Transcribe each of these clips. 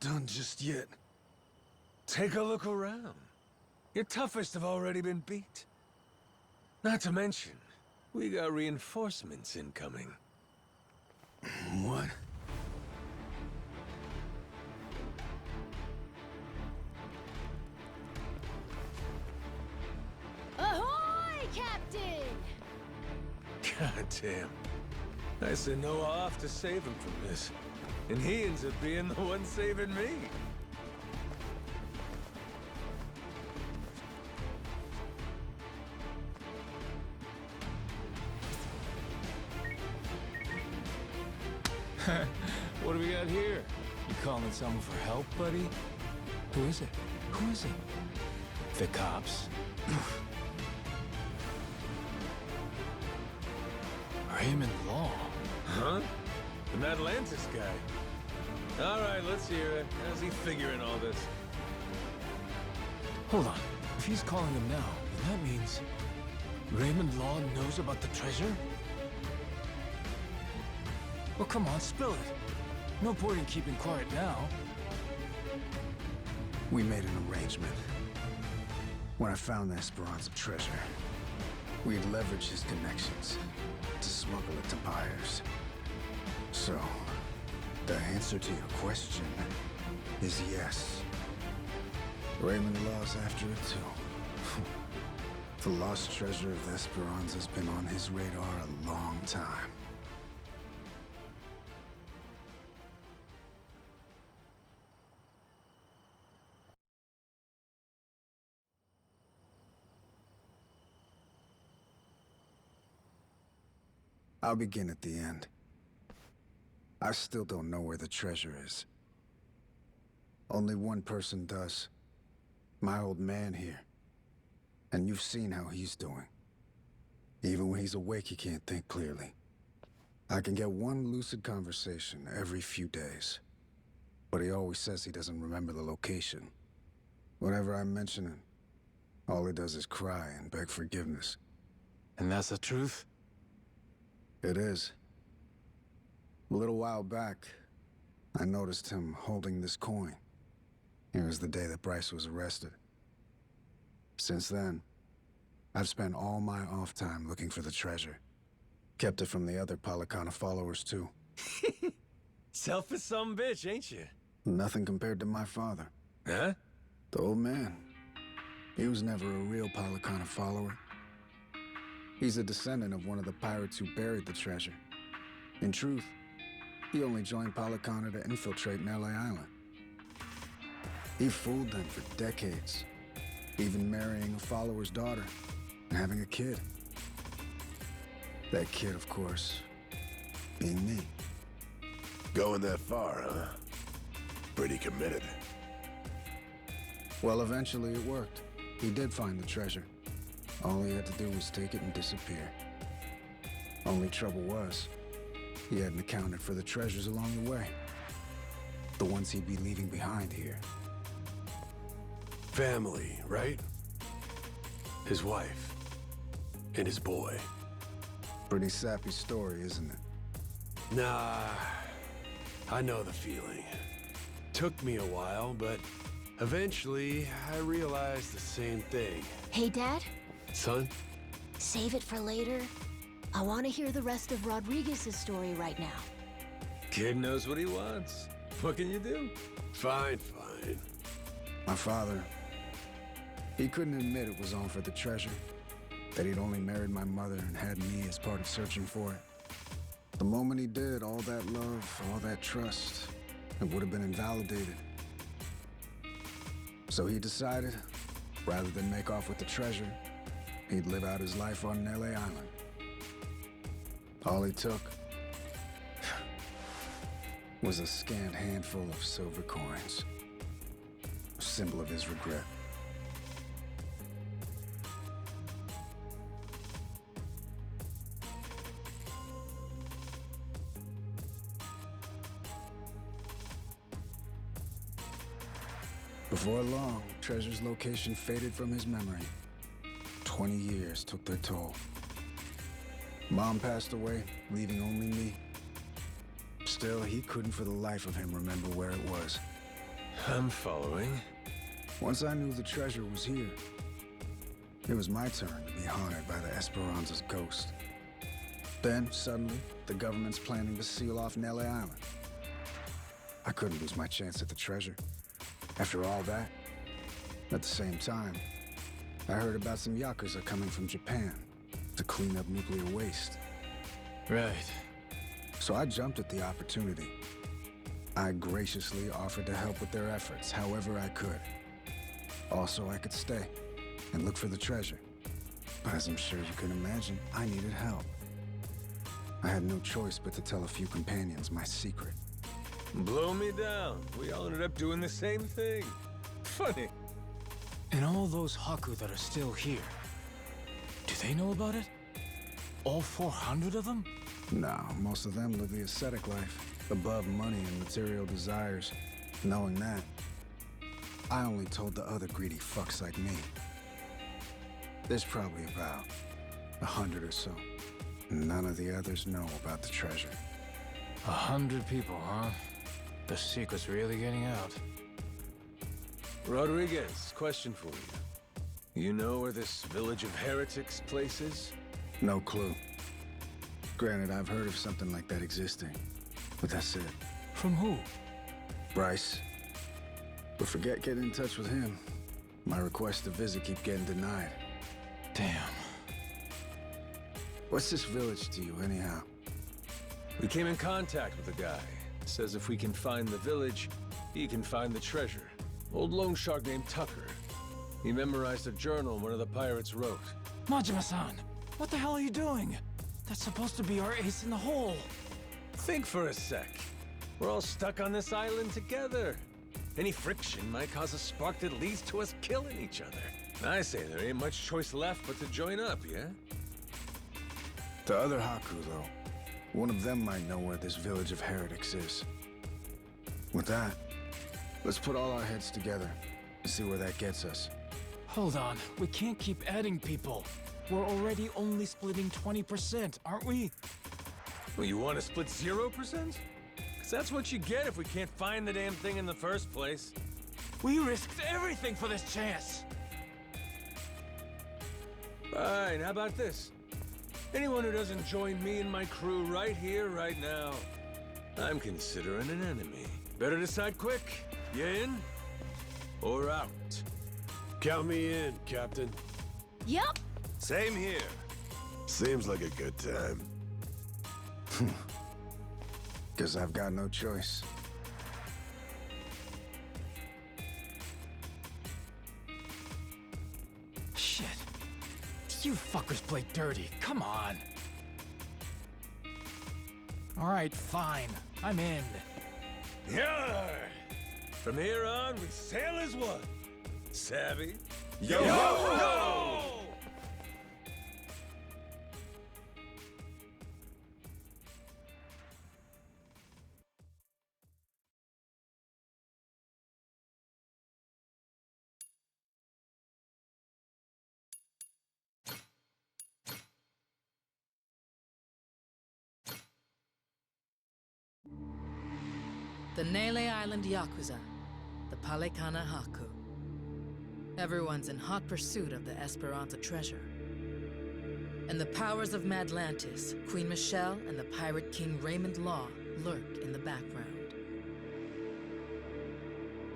done just yet. Take a look around. Your toughest have already been beat. Not to mention, we got reinforcements incoming. What? Ahoy, Captain! Goddamn. I sent Noah off to save him from this. And he ends up being the one saving me. What do we got here? You calling someone for help, buddy? Who is it? Who is it? The cops. Raymond Law. Huh? The Atlantis guy. All right, let's hear it. How's he figuring all this? Hold on. If he's calling them now, then that means Raymond Law knows about the treasure? Well, come on, spill it. No point in keeping quiet now. We made an arrangement. When I found the Esperanza treasure, we'd leverage his connections to smuggle it to buyers. So, the answer to your question is yes. Raymond Law's after it too. The lost treasure of the Esperanza's been on his radar a long time. I'll begin at the end. I still don't know where the treasure is. Only one person does. My old man here. And you've seen how he's doing. Even when he's awake, he can't think clearly. I can get one lucid conversation every few days. But he always says he doesn't remember the location. Whenever I mention it, all he does is cry and beg forgiveness. And that's the truth? It is. A little while back, I noticed him holding this coin. It was the day that Bryce was arrested. Since then, I've spent all my off time looking for the treasure. Kept it from the other Palicana followers, too. Selfish some bitch, ain't you? Nothing compared to my father. Huh? The old man. He was never a real Palicana follower. He's a descendant of one of the pirates who buried the treasure. In truth, he only joined Palicana to infiltrate L.A. Island. He fooled them for decades, even marrying a follower's daughter and having a kid. That kid, of course, being me. Going that far, huh? Pretty committed. Well, eventually it worked. He did find the treasure. All he had to do was take it and disappear. Only trouble was, he hadn't accounted for the treasures along the way. The ones he'd be leaving behind here. Family, right? His wife. And his boy. Pretty sappy story, isn't it? Nah, I know the feeling. Took me a while, but eventually I realized the same thing. Hey, Dad? Son? Save it for later. I want to hear the rest of Rodriguez's story right now. Kid knows what he wants. What can you do? Fine, fine. My father, he couldn't admit it was all for the treasure. That he'd only married my mother and had me as part of searching for it. The moment he did, all that love, all that trust, it would have been invalidated. So he decided, rather than make off with the treasure, he'd live out his life on L.A. Island. All he took was a scant handful of silver coins, a symbol of his regret. Before long, Treasure's location faded from his memory. 20 years took their toll. Mom passed away, leaving only me. Still, he couldn't for the life of him remember where it was. I'm following. Once I knew the treasure was here, it was my turn to be haunted by the Esperanza's ghost. Then, suddenly, the government's planning to seal off Nele Island. I couldn't lose my chance at the treasure. After all that, at the same time, I heard about some Yakuza coming from Japan to clean up nuclear waste. Right. So I jumped at the opportunity. I graciously offered to help with their efforts however I could. Also, I could stay and look for the treasure. But as I'm sure you can imagine, I needed help. I had no choice but to tell a few companions my secret. Blow me down. We all ended up doing the same thing. Funny. And all those Haku that are still here, do they know about it? All 400 of them? No, most of them live the ascetic life, above money and material desires. Knowing that, I only told the other greedy fucks like me. There's probably about 100 or so. None of the others know about the treasure. 100 people, huh? The secret's really getting out. Rodriguez, question for you. You know where this village of heretics place is? No clue. Granted, I've heard of something like that existing, but that's it. From who? Bryce. But forget getting in touch with him. My requests to visit keep getting denied. Damn. What's this village to you, anyhow? We came in contact with a guy. Says if we can find the village, he can find the treasure. Old loan shark named Tucker. He memorized a journal one of the pirates wrote. Majima-san, what the hell are you doing? That's supposed to be our ace in the hole. Think for a sec. We're all stuck on this island together. Any friction might cause a spark that leads to us killing each other. I say there ain't much choice left but to join up, yeah? The other Haku, though. One of them might know where this village of heretics is. With that, let's put all our heads together and see where that gets us. Hold on, we can't keep adding people. We're already only splitting 20%, aren't we? Well, you want to split 0%? Because that's what you get if we can't find the damn thing in the first place. We risked everything for this chance. Fine, how about this? Anyone who doesn't join me and my crew right here, right now, I'm considering an enemy. Better decide quick. You in? Or out? Count me in, Captain. Yup. Same here. Seems like a good time. Guess I've got no choice. Shit. You fuckers play dirty. Come on. All right, fine. I'm in. Yarr! From here on, we sail as one. Savvy? Yo! Yo! The Nele Island Yakuza, the Palekana Haku. Everyone's in hot pursuit of the Esperanza treasure. And the powers of Madlantis, Queen Michelle, and the Pirate King Raymond Law lurk in the background.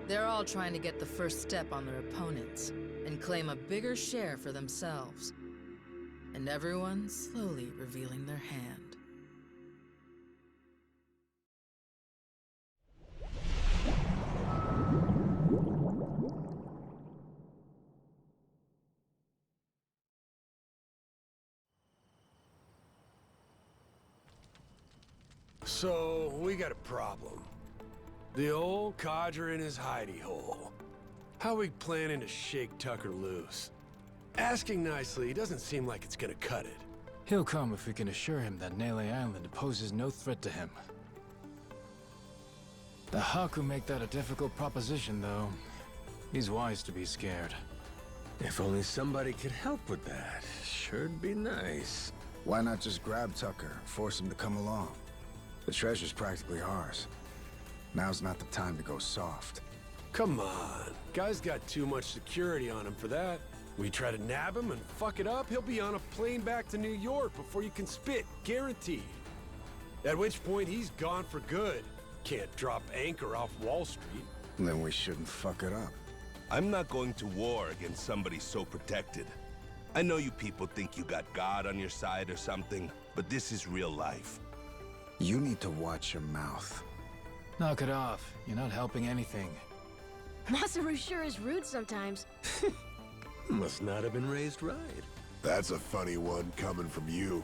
They're all trying to get the first step on their opponents and claim a bigger share for themselves. And everyone's slowly revealing their hand. So, we got a problem. The old codger in his hidey hole. How we planning to shake Tucker loose? Asking nicely, he doesn't seem like it's gonna cut it. He'll come if we can assure him that Nele Island poses no threat to him. The Haku make that a difficult proposition, though. He's wise to be scared. If only somebody could help with that. Sure'd be nice. Why not just grab Tucker, force him to come along? The treasure's practically ours. Now's not the time to go soft. Come on. Guy's got too much security on him for that. We try to nab him and fuck it up, he'll be on a plane back to New York before you can spit, guaranteed. At which point, he's gone for good. Can't drop anchor off Wall Street. Then we shouldn't fuck it up. I'm not going to war against somebody so protected. I know you people think you got God on your side or something, but this is real life. You need to watch your mouth. Knock it off. You're not helping anything. Masaru sure is rude sometimes. Must not have been raised right. That's a funny one coming from you.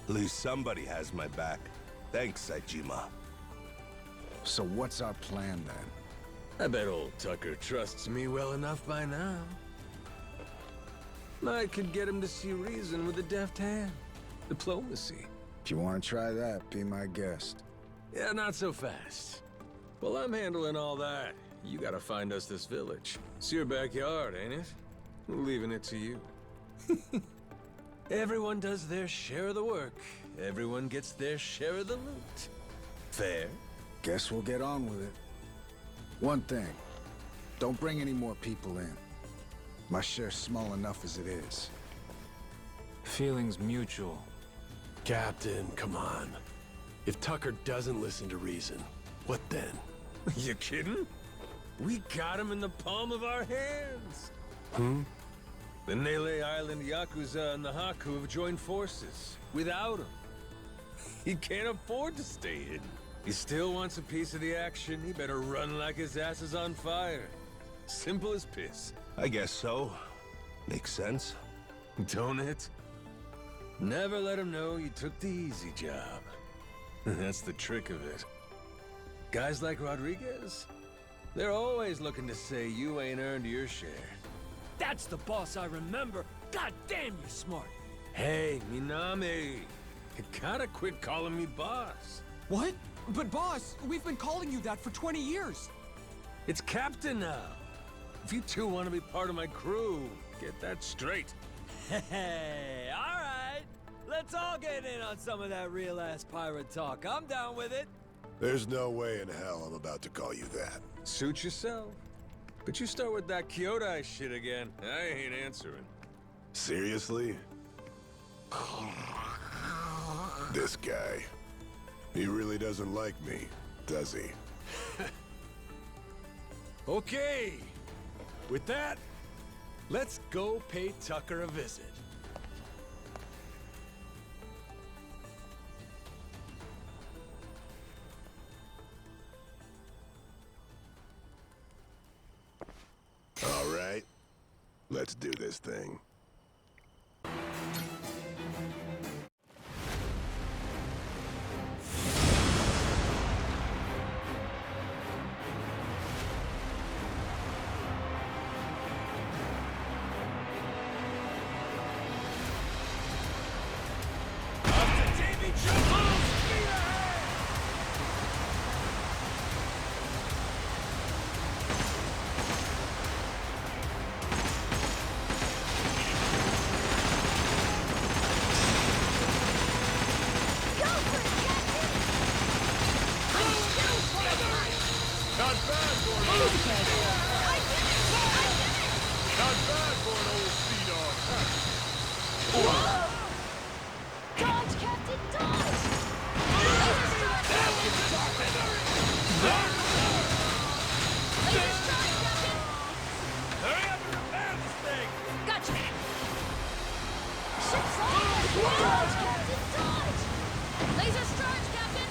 At least somebody has my back. Thanks, Saejima. So what's our plan then? I bet old Tucker trusts me well enough by now. I could get him to see reason with a deft hand. Diplomacy. If you want to try that, be my guest. Yeah, not so fast. Well, I'm handling all that. You gotta find us this village. It's your backyard, ain't it? We're leaving it to you. Everyone does their share of the work. Everyone gets their share of the loot. Fair? Guess we'll get on with it. One thing. Don't bring any more people in. My share's small enough as it is. Feelings mutual. Captain, come on. If Tucker doesn't listen to reason, what then? You kidding? We got him in the palm of our hands. The Nele Island Yakuza and the Haku have joined forces. Without him, he can't afford to stay hidden. He still wants a piece of the action. He better run like his ass is on fire. Simple as piss. I guess so. Makes sense. Don't it? Never let him know you took the easy job. That's the trick of it. Guys like Rodriguez, they're always looking to say you ain't earned your share. That's the boss I remember. God damn, you smart. Hey, Minami, you gotta quit calling me boss. What? But boss, we've been calling you that for 20 years. It's Captain now. If you two want to be part of my crew, get that straight. Hey, all right. Let's all get in on some of that real-ass pirate talk. I'm down with it. There's no way in hell I'm about to call you that. Suit yourself. But you start with that Kyodai shit again, I ain't answering. Seriously? This guy. He really doesn't like me, does he? Okay. With that, let's go pay Tucker a visit. All right. Let's do this thing. Dodge, Captain, dodge! Laser strike, Captain! Hurry up and repair this thing! Gotcha! Ship's on! Dodge, Captain, dodge! Laser strike, Captain!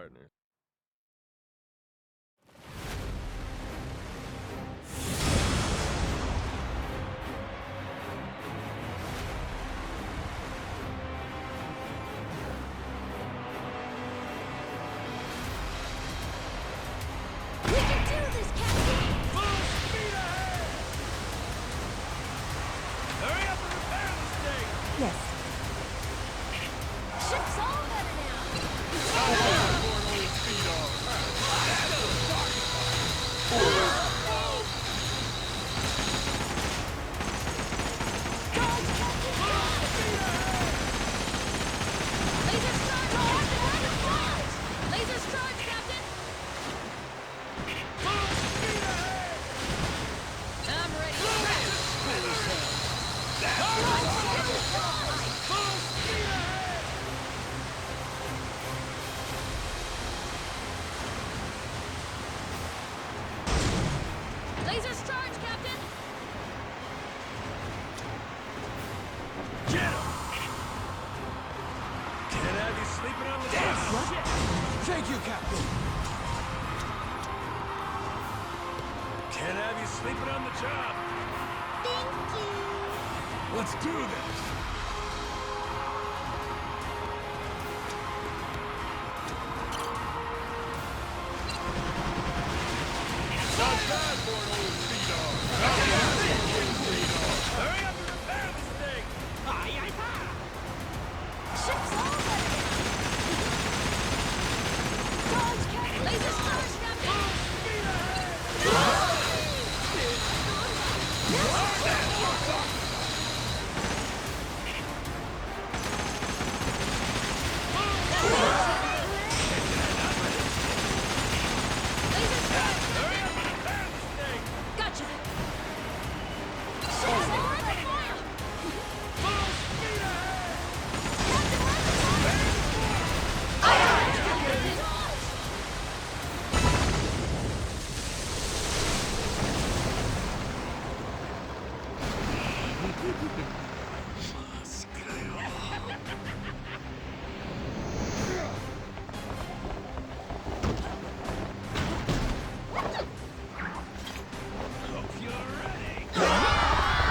partners. We can do this, Captain! Full speed ahead! Hurry up and repair this thing! Yes. Ship's all better now! Laser strike! Laser strike, Captain! Full speed ahead! I'm ready. Full speed ahead! Laser charge, Captain! Get him! Can't have you sleeping on the deck! Thank you, Captain. Can't have you sleeping on the job! Thank you! Let's do this! Not bad for an old speed dog! Hurry up and repair this thing! Ship's all better now! Charge, Captain! Laser charge, Captain! Speed ahead! Laser charge! Hurry up and repair this thing! Gotcha! Ship's all on fire! Full speed ahead! Captain, Aye, aye, Captain! Hope you're ready!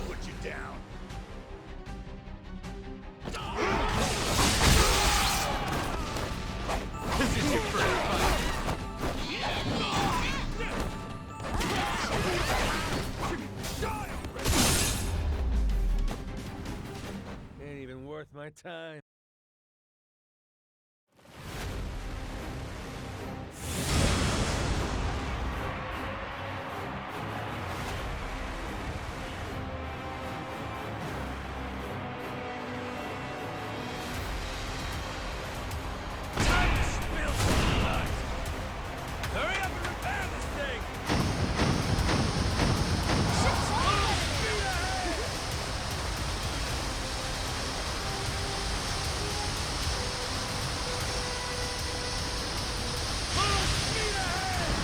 Put you down. This is your first fight. Ain't even worth my time. Time to spill some blood! Hurry up and repair this thing! Ship's all better Speed ahead! Full speed ahead!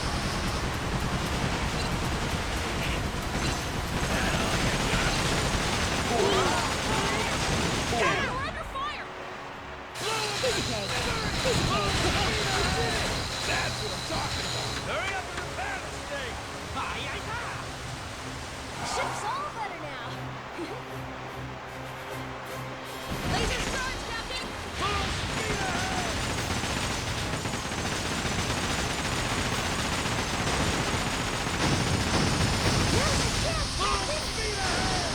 Captain, we're under fire! That's what I'm talking about! Hurry up and repair this thing! Ship's all better now! Laser charge, Captain! Full speed ahead! Here's the ship, Full Captain! speed ahead!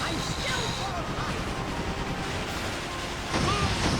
I'm still full of life! Full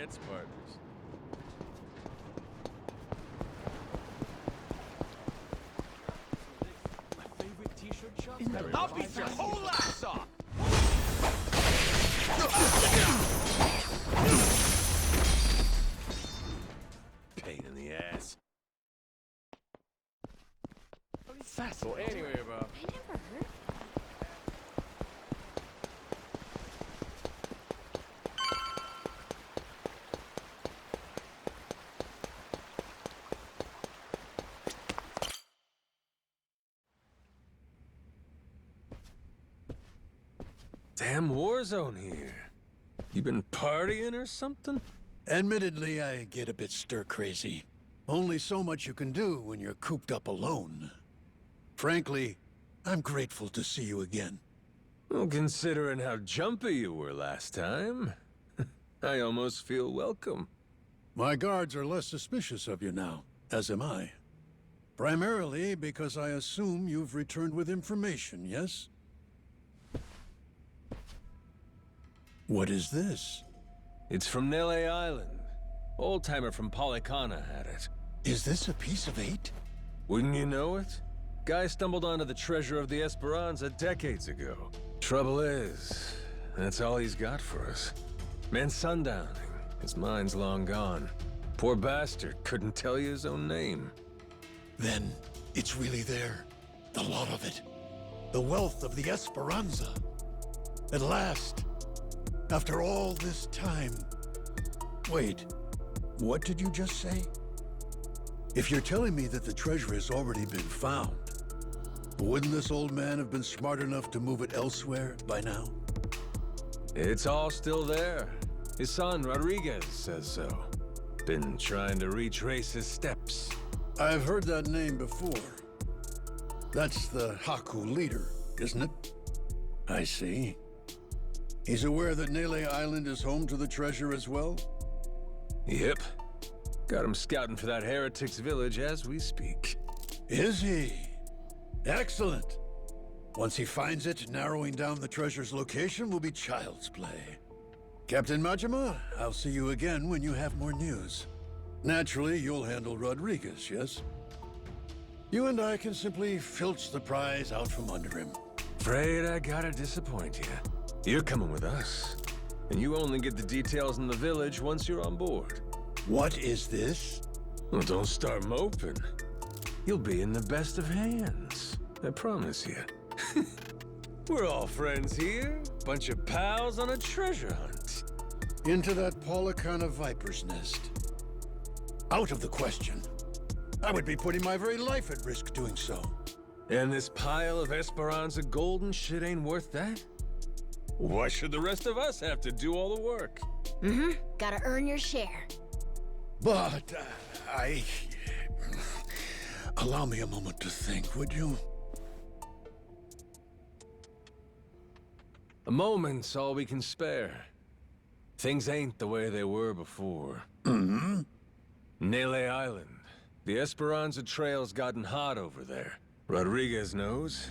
dance partners. My favorite t-shirt shop. I'll beat your whole ass off! Pain in the ass. Well, anyway, Bob. I never heard. Damn war zone here. You been partying or something? Admittedly, I get a bit stir-crazy. Only so much you can do when you're cooped up alone. Frankly, I'm grateful to see you again. Well, considering how jumpy you were last time, I almost feel welcome. My guards are less suspicious of you now, as am I. Primarily because I assume you've returned with information, yes? What is this? It's from Nele Island. Old-timer from Polycana had it. Is this a piece of 8? Wouldn't you know it? Guy stumbled onto the treasure of the Esperanza decades ago. Trouble is, that's all he's got for us. Man's sundowning. His mind's long gone. Poor bastard couldn't tell you his own name. Then, it's really there. The lot of it. The wealth of the Esperanza. At last. After all this time. Wait, what did you just say? If you're telling me that the treasure has already been found, wouldn't this old man have been smart enough to move it elsewhere by now? It's all still there. His son, Rodriguez, says so. Been trying to retrace his steps. I've heard that name before. That's the Haku leader, isn't it? I see. He's aware that Nele Island is home to the treasure as well? Yep. Got him scouting for that heretic's village as we speak. Is he? Excellent. Once he finds it, narrowing down the treasure's location will be child's play. Captain Majima, I'll see you again when you have more news. Naturally, you'll handle Rodriguez, yes? You and I can simply filch the prize out from under him. Afraid I gotta disappoint you. You're coming with us. And you only get the details in the village once you're on board. What is this? Well, don't start moping. You'll be in the best of hands. I promise you. We're all friends here. Bunch of pals on a treasure hunt. Into that Polycana viper's nest. Out of the question. I would be putting my very life at risk doing so. And this pile of Esperanza golden shit ain't worth that? Why should the rest of us have to do all the work? Mm-hmm. Gotta earn your share. But, allow me a moment to think, would you? A moment's all we can spare. Things ain't the way they were before. Mm-hmm. Nele Island. The Esperanza trail's gotten hot over there. Rodriguez knows.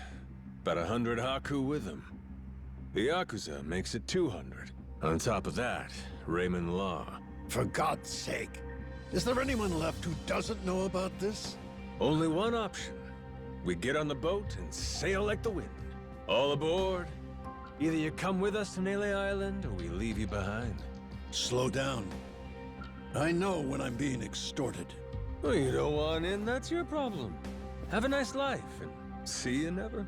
About 100 Haku with him. The Yakuza makes it 200. On top of that, Raymond Law. For God's sake. Is there anyone left who doesn't know about this? Only one option. We get on the boat and sail like the wind. All aboard. Either you come with us to Nele Island, or we leave you behind. Slow down. I know when I'm being extorted. Well, you don't want in, that's your problem. Have a nice life, and see you never.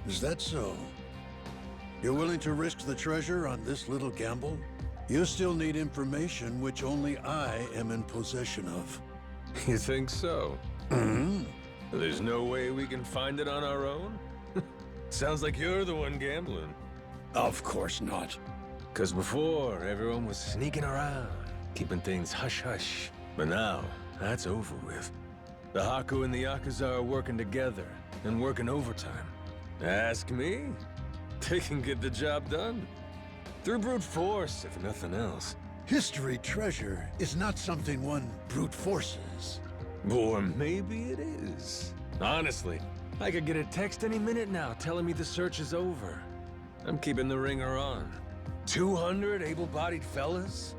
Is that so? You're willing to risk the treasure on this little gamble? You still need information which only I am in possession of. You think so? Mm-hmm. There's no way we can find it on our own? Sounds like you're the one gambling. Of course not. 'Cause before, everyone was sneaking around, keeping things hush-hush. But now, that's over with. The Haku and the Yakuza are working together, and working overtime. Ask me? They can get the job done. Through brute force, if nothing else. History treasure is not something one brute forces. Or maybe it is. Honestly, I could get a text any minute now telling me the search is over. I'm keeping the ringer on. 200 able-bodied fellas?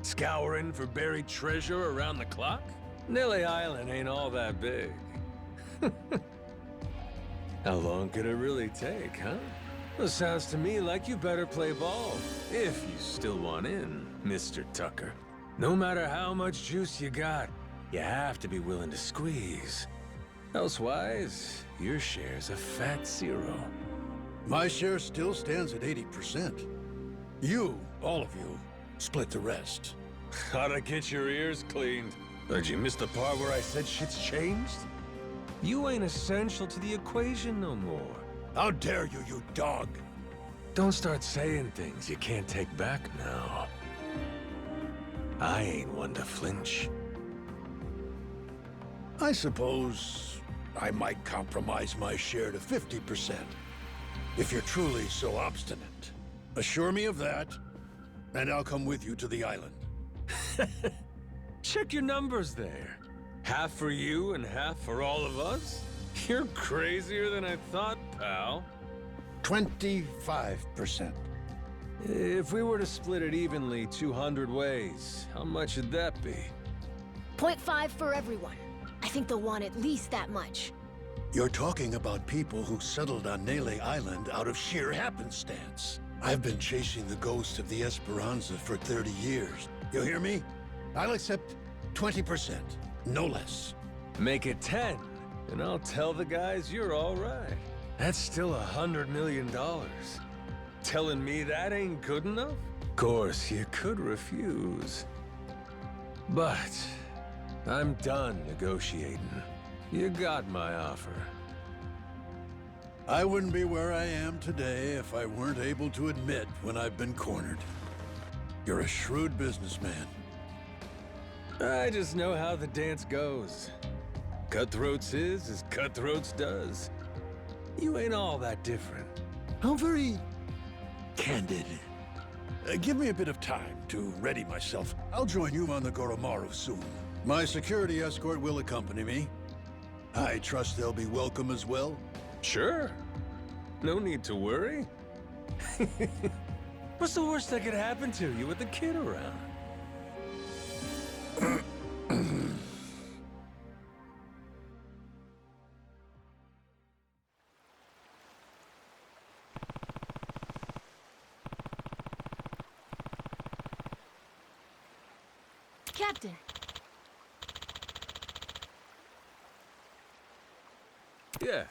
Scouring for buried treasure around the clock? Nile Island ain't all that big. How long could it really take, huh? Well, sounds to me like you better play ball, if you still want in, Mr. Tucker. No matter how much juice you got, you have to be willing to squeeze. Elsewise, your share's a fat zero. My share still stands at 80%. You, all of you, split the rest. Gotta get your ears cleaned. Did you miss the part where I said shit's changed? You ain't essential to the equation no more. How dare you, you dog! Don't start saying things you can't take back now. I ain't one to flinch. I suppose I might compromise my share to 50%, if you're truly so obstinate. Assure me of that, and I'll come with you to the island. Check your numbers there. Half for you and half for all of us? You're crazier than I thought, pal. 25%. If we were to split it evenly 200 ways, how much would that be? 0.5 for everyone. I think they'll want at least that much. You're talking about people who settled on Nele Island out of sheer happenstance. I've been chasing the ghost of the Esperanza for 30 years. You hear me? I'll accept 20%, no less. Make it 10, and I'll tell the guys you're all right. That's still $100 million. Telling me that ain't good enough? Of course, you could refuse. But I'm done negotiating. You got my offer. I wouldn't be where I am today if I weren't able to admit when I've been cornered. You're a shrewd businessman. I just know how the dance goes. Cutthroats is as cutthroats does. You ain't all that different. How very candid. Give me a bit of time to ready myself. I'll join you on the Goromaru soon. My security escort will accompany me. I trust they'll be welcome as well. Sure. No need to worry. What's the worst that could happen to you with the kid around? Captain. Yeah.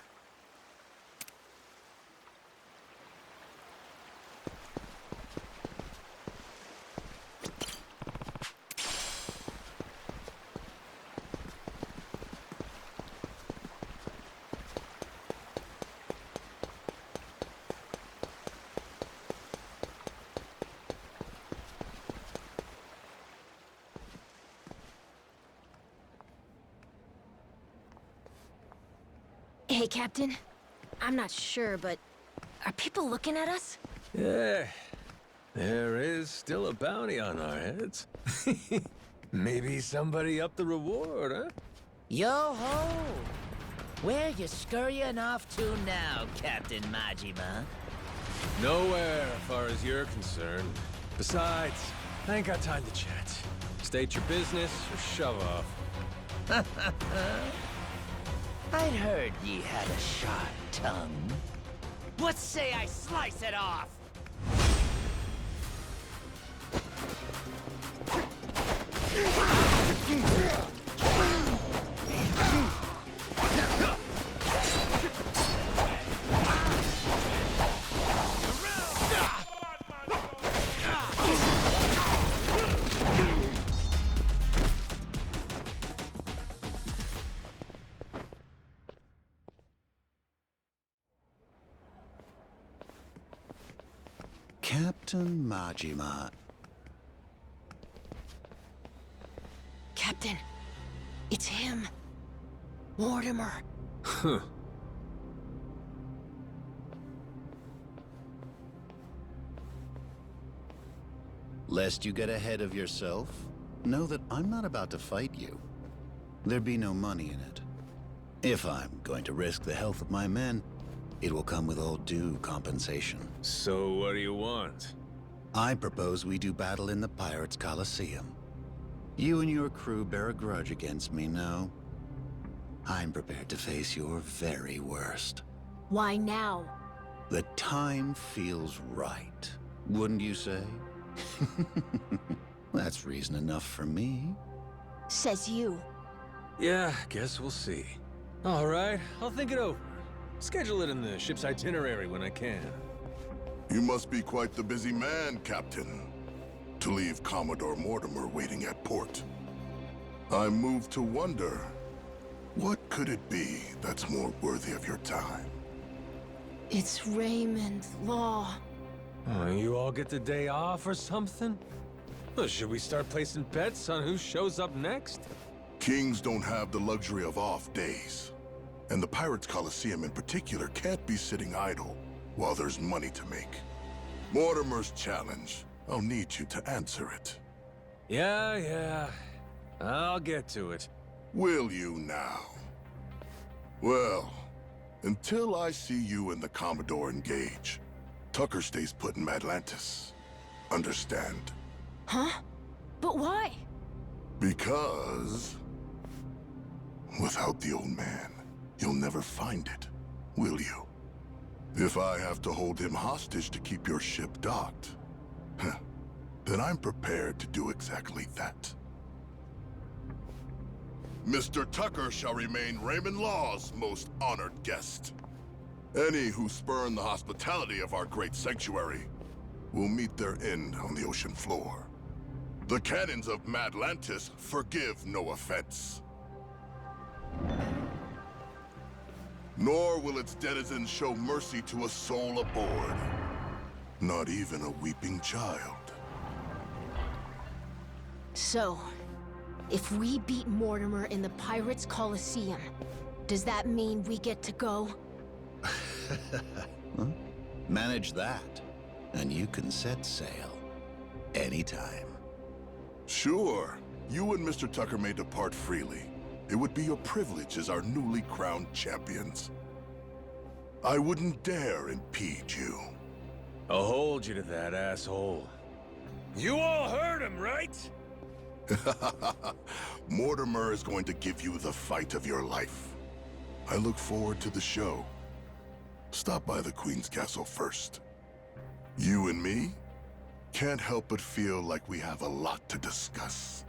Hey, Captain. I'm not sure, but are people looking at us? Yeah. There is still a bounty on our heads. Maybe somebody upped the reward, huh? Yo-ho! Where you scurrying off to now, Captain Majima? Nowhere, as far as you're concerned. Besides, I ain't got time to chat. State your business or shove off. I'd heard ye had a sharp tongue. What say I slice it off? Captain Majima. Captain, it's him. Mortimer. Huh. Lest you get ahead of yourself, know that I'm not about to fight you. There'd be no money in it. If I'm going to risk the health of my men, it will come with all due compensation. So what do you want? I propose we do battle in the Pirates' Coliseum. You and your crew bear a grudge against me, no? I'm prepared to face your very worst. Why now? The time feels right, wouldn't you say? That's reason enough for me. Says you. Yeah, guess we'll see. All right, I'll think it over. Schedule it in the ship's itinerary when I can. You must be quite the busy man, Captain, to leave Commodore Mortimer waiting at port. I'm moved to wonder, what could it be that's more worthy of your time? It's Raymond, Law. Oh, you all get the day off or something? Well, should we start placing bets on who shows up next? Kings don't have the luxury of off days. And the Pirates Coliseum in particular can't be sitting idle while there's money to make. Mortimer's challenge. I'll need you to answer it. Yeah. I'll get to it. Will you now? Well, until I see you and the Commodore engage, Tucker stays put in Madlantis. Understand? Huh? But why? Because without the old man, you'll never find it, will you? If I have to hold him hostage to keep your ship docked, then I'm prepared to do exactly that. Mr. Tucker shall remain Raymond Law's most honored guest. Any who spurn the hospitality of our great sanctuary will meet their end on the ocean floor. The cannons of Madlantis forgive no offense. Nor will its denizens show mercy to a soul aboard. Not even a weeping child. So, if we beat Mortimer in the Pirates' Coliseum, does that mean we get to go? Huh? Manage that, and you can set sail anytime. Sure, you and Mr. Tucker may depart freely. It would be your privilege as our newly crowned champions. I wouldn't dare impede you. I'll hold you to that, asshole. You all heard him, right? Mortimer is going to give you the fight of your life. I look forward to the show. Stop by the Queen's Castle first. You and me can't help but feel like we have a lot to discuss.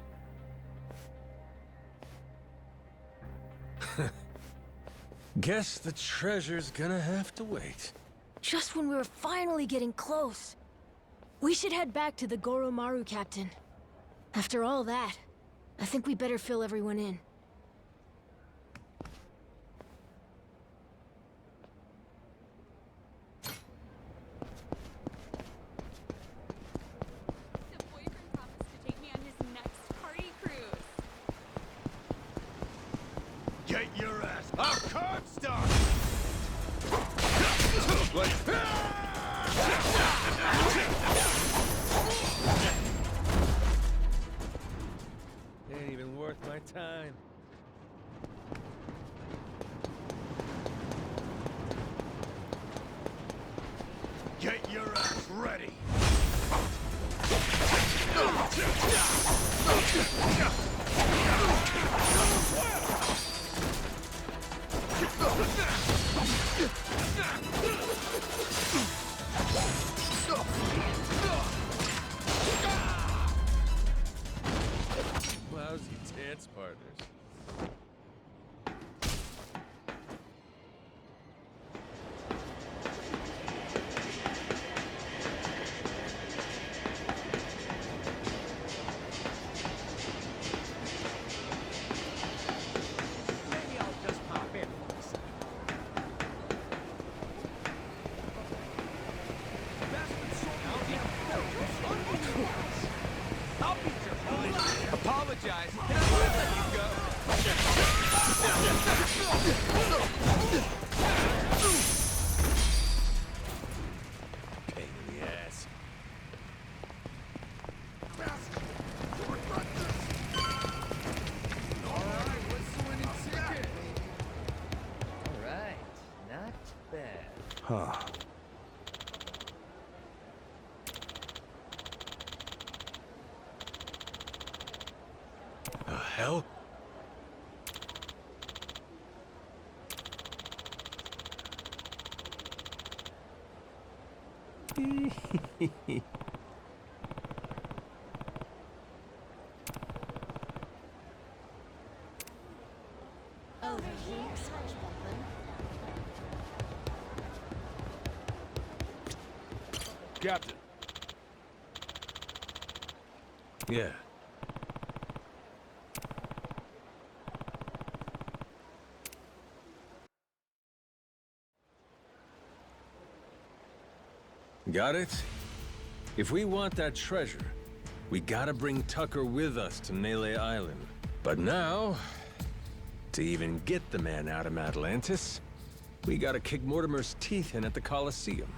Guess the treasure's gonna have to wait. Just when we were finally getting close. We should head back to the Goro Maru, Captain. After all that, I think we better fill everyone in. The boyfriend promised to take me on his next party cruise. Get your ass up, Cornstar! Ain't even worth my time. Get your ass ready! Lousy dance partners. Maybe I'll just pop in for a second. I'll beat your whole life. Apologize, and I won't let you go. Pain in the ass. Alright, not bad. Huh. hell? Over here, Switchblade. Captain. Yeah. Got it? If we want that treasure, we gotta bring Tucker with us to Nele Island. But now, to even get the man out of Atlantis, we gotta kick Mortimer's teeth in at the Colosseum.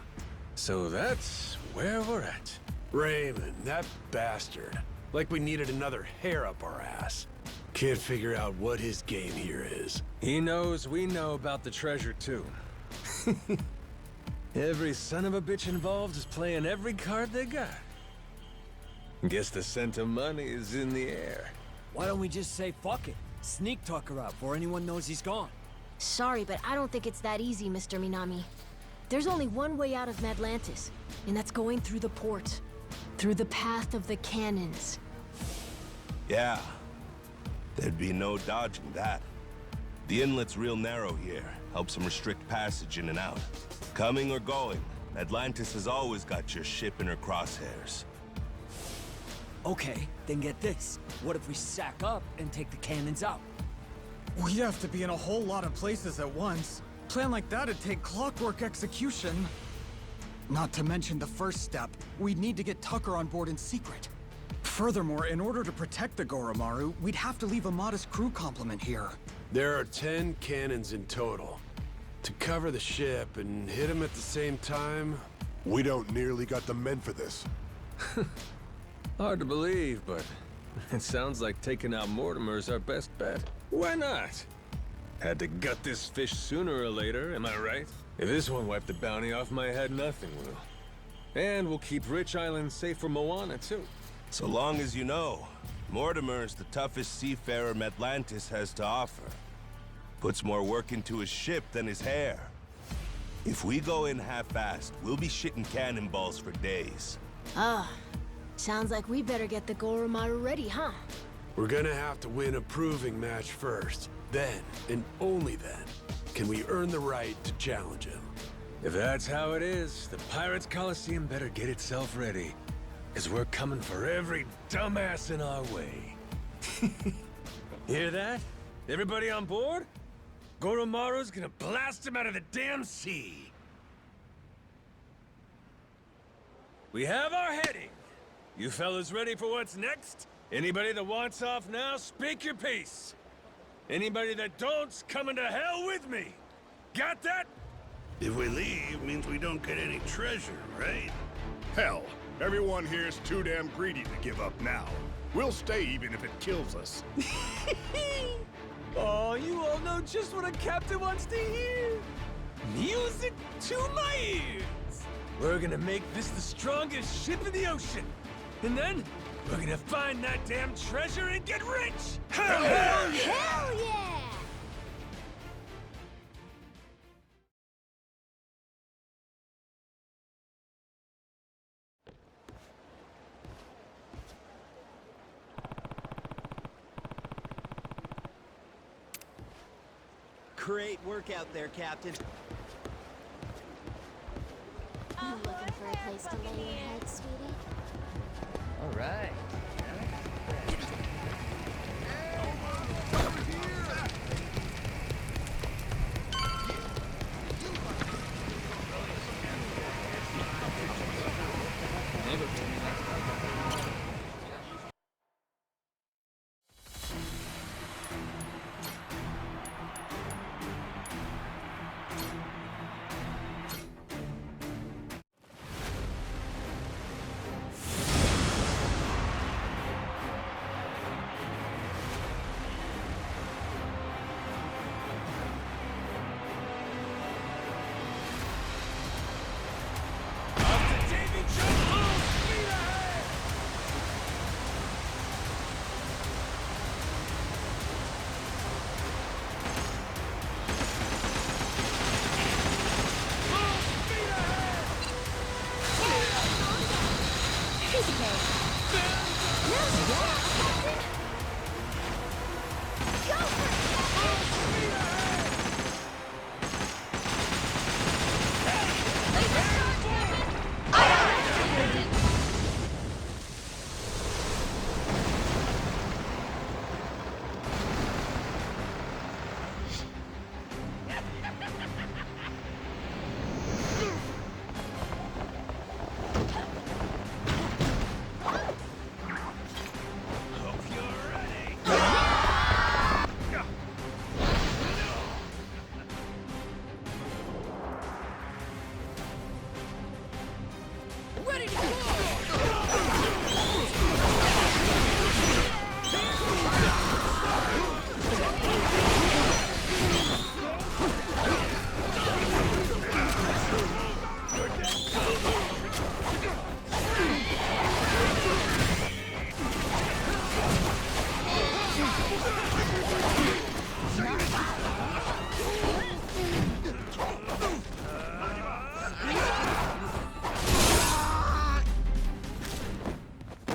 So that's where we're at. Raymond, that bastard. Like we needed another hair up our ass. Can't figure out what his game here is. He knows we know about the treasure, too. Every son of a bitch involved is playing every card they got. Guess the scent of money is in the air. Why don't we just say fuck it? Sneak Tucker out before anyone knows he's gone. Sorry, but I don't think it's that easy, Mr. Minami. There's only one way out of Atlantis, and that's going through the port. Through the path of the cannons. Yeah. There'd be no dodging that. The inlet's real narrow here. Helps them restrict passage in and out. Coming or going, Atlantis has always got your ship in her crosshairs. Okay, then get this. What if we sack up and take the cannons out? We'd have to be in a whole lot of places at once. Plan like that'd take clockwork execution. Not to mention the first step, we'd need to get Tucker on board in secret. Furthermore, in order to protect the Goromaru, we'd have to leave a modest crew complement here. There are 10 cannons in total. To cover the ship and hit them at the same time... We don't nearly got the men for this. Hard to believe, but it sounds like taking out Mortimer's our best bet. Why not? Had to gut this fish sooner or later, am I right? If this one wiped the bounty off my head, nothing will. And we'll keep Rich Island safe for Moana, too. So long as you know, Mortimer's the toughest seafarer Atlantis has to offer. Puts more work into his ship than his hair. If we go in half-assed, we'll be shitting cannonballs for days. Sounds like we better get the Goromaru ready, huh? We're gonna have to win a proving match first. Then, and only then, can we earn the right to challenge him. If that's how it is, the Pirates Coliseum better get itself ready. 'Cause we're coming for every dumbass in our way. Hear that? Everybody on board? Goromaru's gonna blast him out of the damn sea. We have our heading. You fellas ready for what's next? Anybody that wants off now, speak your piece. Anybody that don't's coming to hell with me. Got that? If we leave, means we don't get any treasure, right? Hell, everyone here's too damn greedy to give up now. We'll stay even if it kills us. Oh, you all know just what a captain wants to hear. Music to my ears. We're gonna make this the strongest ship in the ocean. And then, we're gonna find that damn treasure and get rich! Hell yeah! Hell yeah! Great work out there, Captain. You looking for a place to lay your head, sweetie? All right. Easy, Kay. Now's yours, Captain. Go for it, Captain. Laser charge, Captain. Aye, Captain. Ready to go!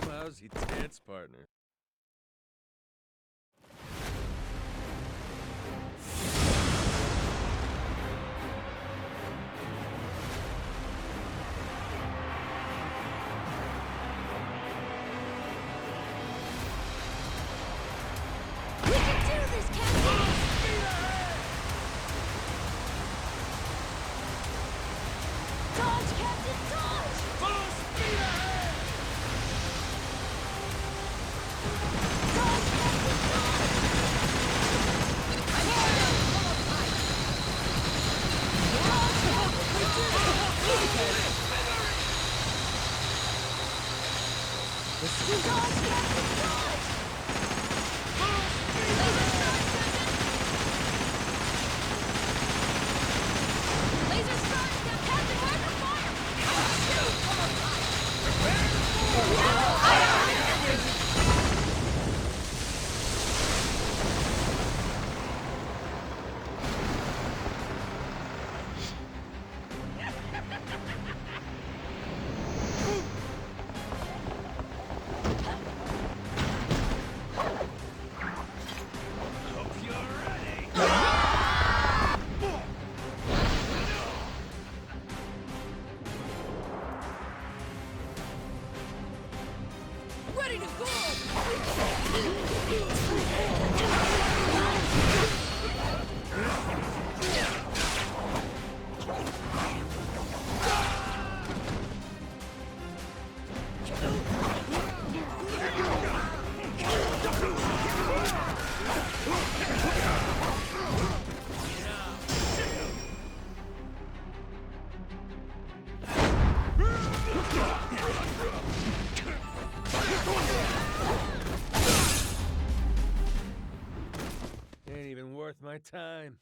Lousy dance partner. We can do this, Captain! Dodge, Captain, dodge! Full speed ahead! Dodge, Captain, dodge! Dodge, Captain, dodge! Dodge, Captain, dodge! Laser strike, Captain, where's the fire? Shoot! Prepare to Hope you're ready. ready to go! Ain't even worth my time.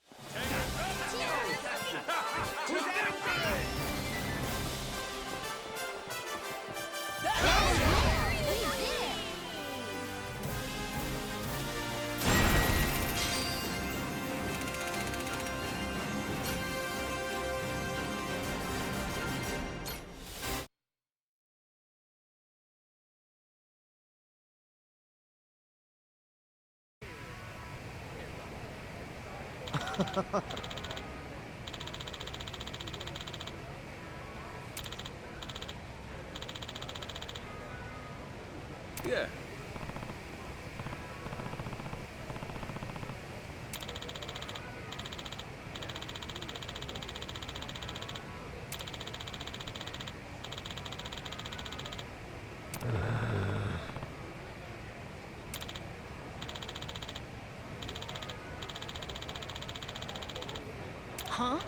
Yeah. Huh?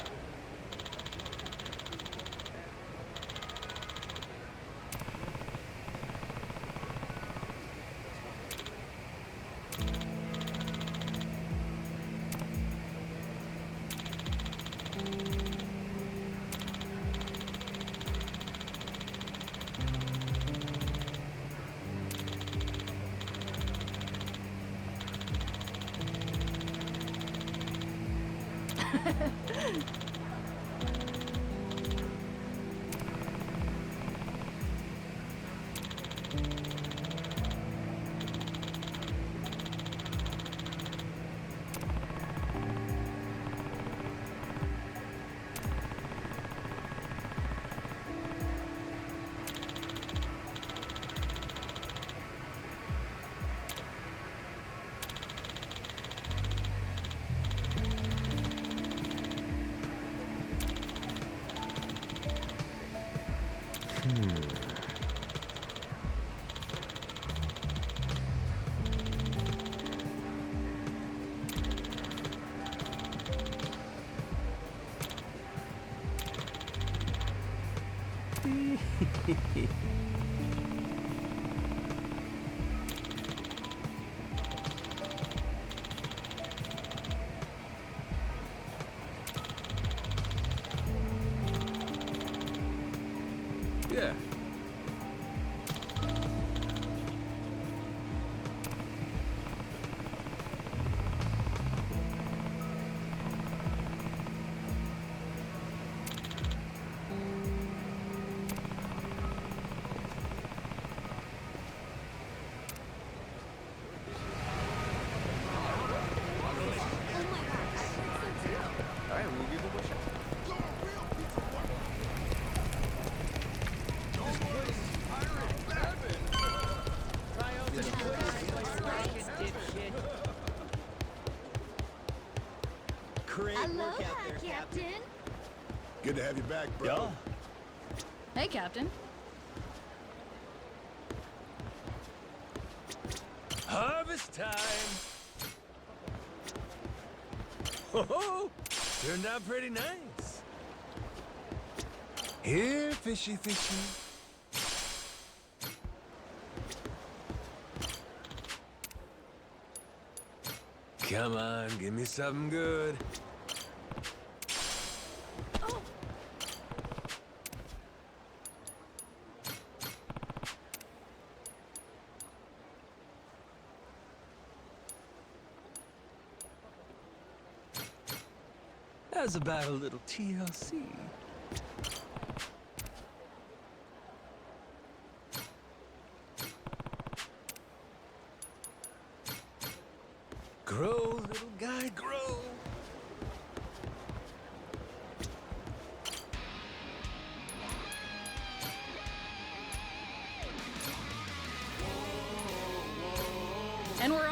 Yeah. Aloha, Captain. Good to have you back, bro. Hey, Captain. Harvest time! Ho-ho! Turned out pretty nice. Here, fishy, fishy. Come on, give me something good. How's about a little TLC? Grow, little guy, grow. And we're